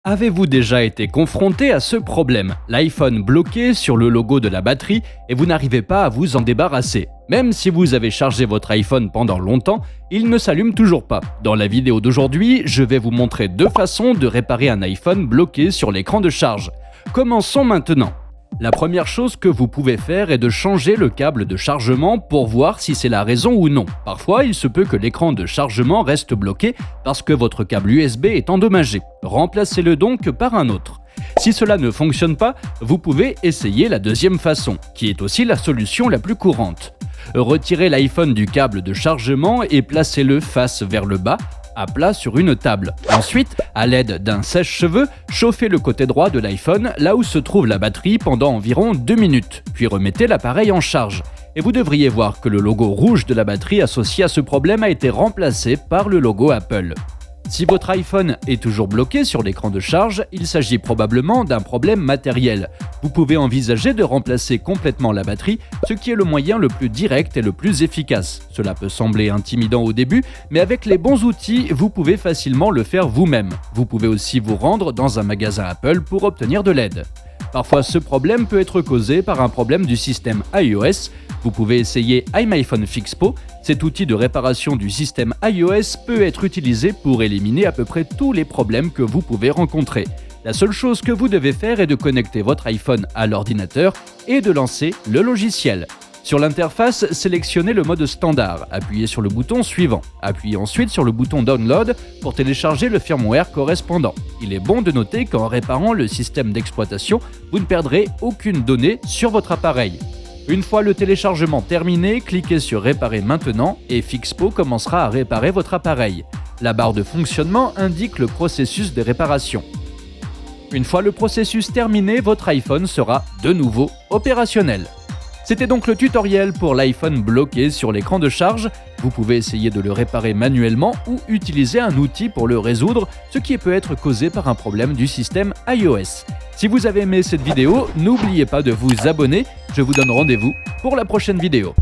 Avez-vous déjà été confronté à ce problème? L'iPhone bloqué sur le logo de la batterie et vous n'arrivez pas à vous en débarrasser. Même si vous avez chargé votre iPhone pendant longtemps, il ne s'allume toujours pas. Dans la vidéo d'aujourd'hui, je vais vous montrer deux façons de réparer un iPhone bloqué sur l'écran de charge. Commençons maintenant. La première chose que vous pouvez faire est de changer le câble de chargement pour voir si c'est la raison ou non. Parfois, il se peut que l'écran de chargement reste bloqué parce que votre câble USB est endommagé. Remplacez-le donc par un autre. Si cela ne fonctionne pas, vous pouvez essayer la deuxième façon, qui est aussi la solution la plus courante. Retirez l'iPhone du câble de chargement et placez-le face vers le bas, à plat sur une table. Ensuite, à l'aide d'un sèche-cheveux, chauffez le côté droit de l'iPhone là où se trouve la batterie pendant environ 2 minutes, puis remettez l'appareil en charge. Et vous devriez voir que le logo rouge de la batterie associé à ce problème a été remplacé par le logo Apple. Si votre iPhone est toujours bloqué sur l'écran de charge, il s'agit probablement d'un problème matériel. Vous pouvez envisager de remplacer complètement la batterie, ce qui est le moyen le plus direct et le plus efficace. Cela peut sembler intimidant au début, mais avec les bons outils, vous pouvez facilement le faire vous-même. Vous pouvez aussi vous rendre dans un magasin Apple pour obtenir de l'aide. Parfois, ce problème peut être causé par un problème du système iOS. Vous pouvez essayer iMyPhone Fixpo. Cet outil de réparation du système iOS peut être utilisé pour éliminer à peu près tous les problèmes que vous pouvez rencontrer. La seule chose que vous devez faire est de connecter votre iPhone à l'ordinateur et de lancer le logiciel. Sur l'interface, sélectionnez le mode standard, appuyez sur le bouton suivant. Appuyez ensuite sur le bouton Download pour télécharger le firmware correspondant. Il est bon de noter qu'en réparant le système d'exploitation, vous ne perdrez aucune donnée sur votre appareil. Une fois le téléchargement terminé, cliquez sur Réparer maintenant et Fixpo commencera à réparer votre appareil. La barre de fonctionnement indique le processus de réparation. Une fois le processus terminé, votre iPhone sera de nouveau opérationnel. C'était donc le tutoriel pour l'iPhone bloqué sur l'écran de charge. Vous pouvez essayer de le réparer manuellement ou utiliser un outil pour le résoudre, ce qui peut être causé par un problème du système iOS. Si vous avez aimé cette vidéo, n'oubliez pas de vous abonner. Je vous donne rendez-vous pour la prochaine vidéo.